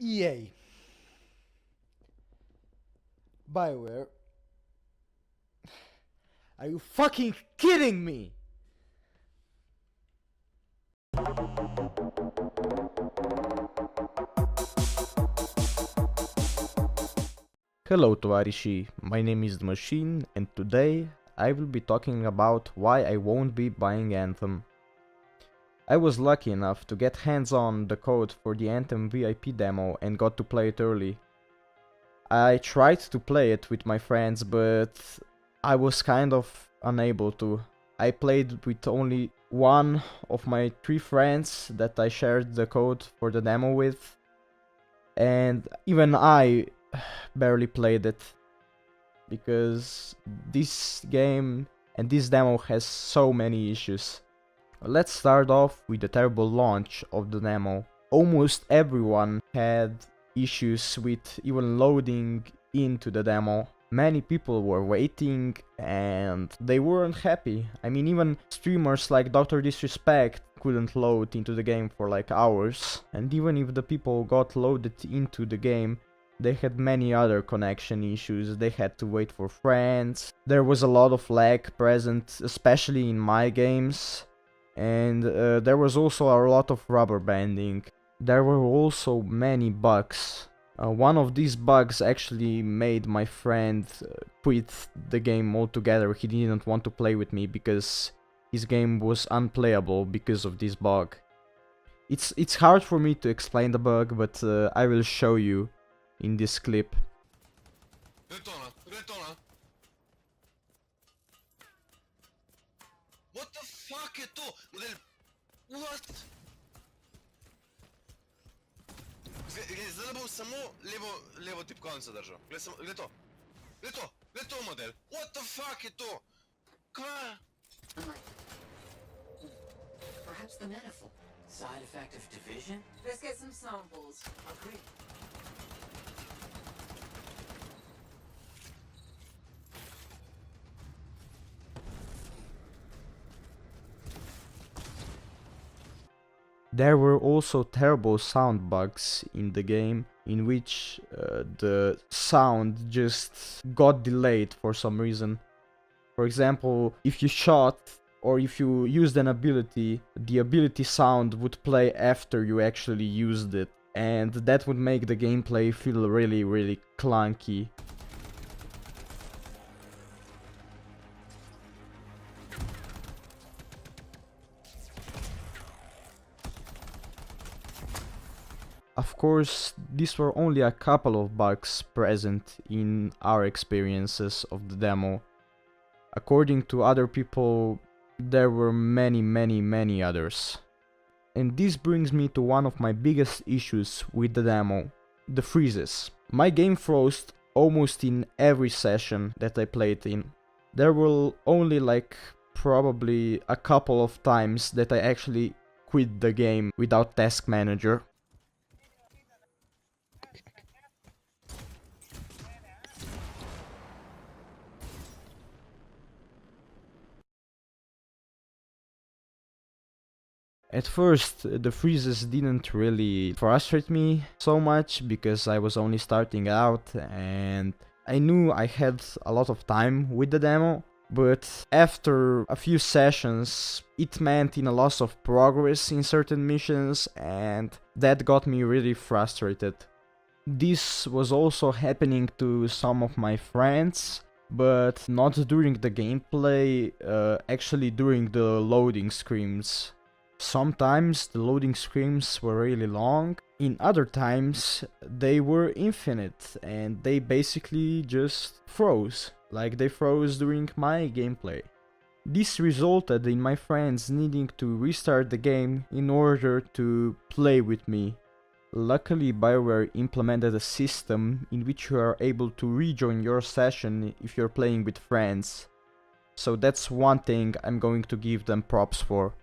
EA. BioWare. Are you fucking kidding me? Hello Tovarishi, my name is The Machine and today I will be talking about why I won't be buying Anthem. I was lucky enough to get hands-on the code for the Anthem VIP Demo and got to play it early. I tried to play it with my friends, but I was kind of unable to. I played with only one of my 3 friends that I shared the code for the demo with, and even I barely played it because this game and this demo has so many issues. Let's start off with the terrible launch of the demo. Almost everyone had issues with even loading into the demo. Many people were waiting and they weren't happy. I mean, even streamers like Dr. Disrespect couldn't load into the game for like hours. And even if the people got loaded into the game, they had many other connection issues. They had to wait for friends. There was a lot of lag present, especially in my games. And there was also a lot of rubber banding. There were also many bugs. One of these bugs actually made my friend quit the game altogether. He didn't want to play with me because his game was unplayable because of this bug. It's hard for me to explain the bug, but I will show you in this clip. What the fuck je to? What? Zdaj bom samo levo tipkovnico držal. Gled to. Gled to model. What the fuck je to? Kva? Perhaps the metaphor. Side effect of division? Let's get some samples. Agreed. There were also terrible sound bugs in the game, in which the sound just got delayed for some reason. For example, if you shot or if you used an ability, the ability sound would play after you actually used it, and that would make the gameplay feel really clunky. Of course, these were only a couple of bugs present in our experiences of the demo. According to other people, there were many others. And this brings me to one of my biggest issues with the demo, the freezes. My game froze almost in every session that I played in. There were only like probably a couple of times that I actually quit the game without task manager. At first, the freezes didn't really frustrate me so much because I was only starting out and I knew I had a lot of time with the demo, but after a few sessions it meant in a loss of progress in certain missions and that got me really frustrated. This was also happening to some of my friends, but not during the gameplay, actually during the loading screens. Sometimes the loading screens were really long, in other times they were infinite and they basically just froze, like they froze during my gameplay. This resulted in my friends needing to restart the game in order to play with me. Luckily, BioWare implemented a system in which you are able to rejoin your session if you're playing with friends. So that's one thing I'm going to give them props for.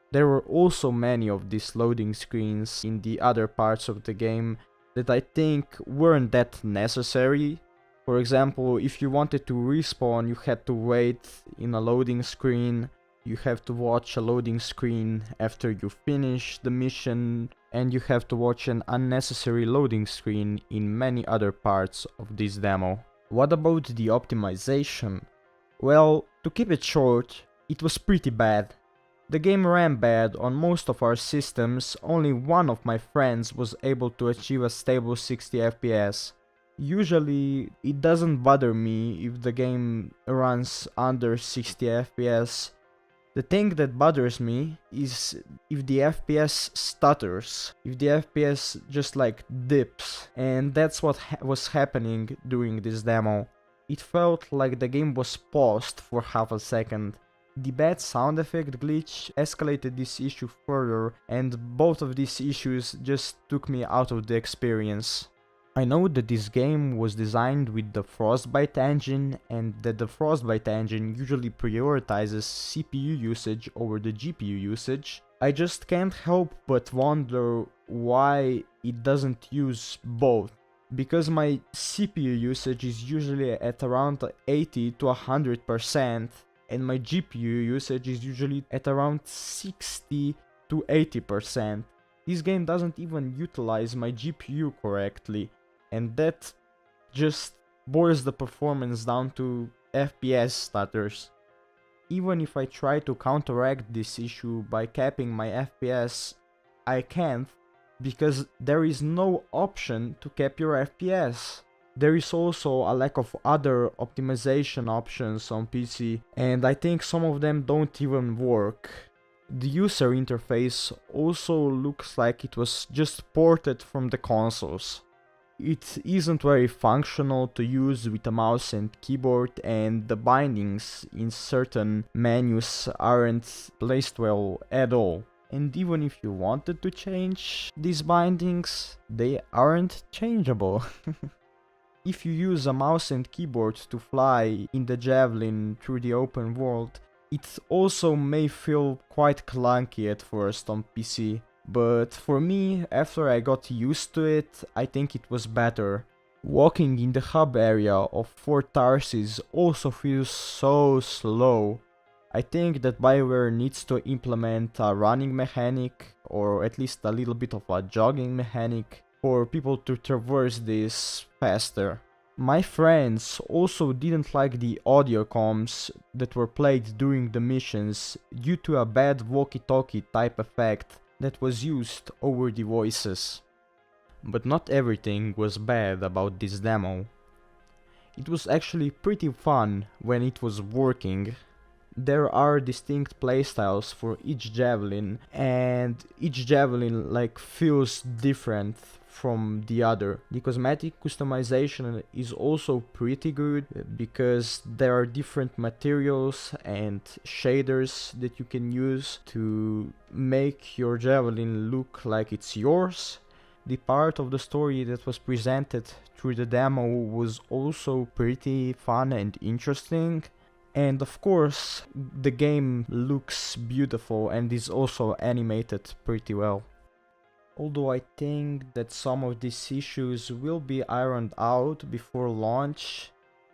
There were also many of these loading screens in the other parts of the game that I think weren't that necessary. For example, if you wanted to respawn, you had to wait in a loading screen. you have to watch a loading screen after you finish the mission, and you have to watch an unnecessary loading screen in many other parts of this demo. What about the optimization? Well, to keep it short, it was pretty bad. The game ran bad on most of our systems. Only one of my friends was able to achieve a stable 60 FPS. Usually it doesn't bother me if the game runs under 60 FPS. The thing that bothers me is if the FPS stutters, if the FPS just like dips, and that's what was happening during this demo. It felt like the game was paused for half a second. The bad sound effect glitch escalated this issue further, and both of these issues just took me out of the experience. I know that this game was designed with the Frostbite engine, and that the Frostbite engine usually prioritizes CPU usage over the GPU usage. I just can't help but wonder why it doesn't use both. Because my CPU usage is usually at around 80 to 100%, and my GPU usage is usually at around 60 to 80%. This game doesn't even utilize my GPU correctly, and that just boils the performance down to FPS stutters. Even if I try to counteract this issue by capping my FPS, I can't, because there is no option to cap your FPS. There is also a lack of other optimization options on PC, and I think some of them don't even work. The user interface also looks like it was just ported from the consoles. It isn't very functional to use with a mouse and keyboard, and the bindings in certain menus aren't placed well at all. And even if you wanted to change these bindings, they aren't changeable. If you use a mouse and keyboard to fly in the Javelin through the open world, it also may feel quite clunky at first on PC. But for me, after I got used to it, I think it was better. Walking in the hub area of Fort Tarsis also feels so slow. I think that BioWare needs to implement a running mechanic, or at least a little bit of a jogging mechanic, for people to traverse this faster. My friends also didn't like the audio comms that were played during the missions due to a bad walkie-talkie type effect that was used over the voices. But not everything was bad about this demo. It was actually pretty fun when it was working. There are distinct playstyles for each Javelin, and each Javelin feels different from the other. The cosmetic customization is also pretty good because there are different materials and shaders that you can use to make your Javelin look like it's yours. The part of the story that was presented through the demo was also pretty fun and interesting. And of course, the game looks beautiful and is also animated pretty well. Although I think that some of these issues will be ironed out before launch,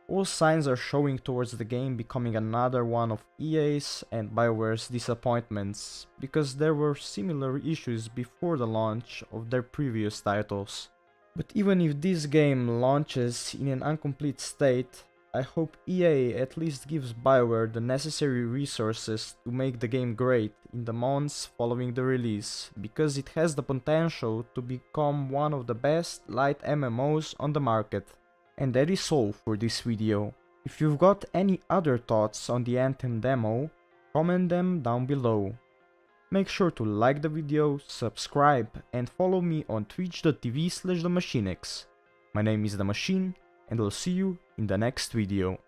all signs are showing towards the game becoming another one of EA's and BioWare's disappointments, because there were similar issues before the launch of their previous titles. But even if this game launches in an incomplete state, I hope EA at least gives BioWare the necessary resources to make the game great in the months following the release, because it has the potential to become one of the best light MMOs on the market. And that is all for this video. If you've got any other thoughts on the Anthem demo, comment them down below. Make sure to like the video, subscribe, and follow me on twitch.tv/TheMachineX. My name is The Machine, and I'll see you in the next video.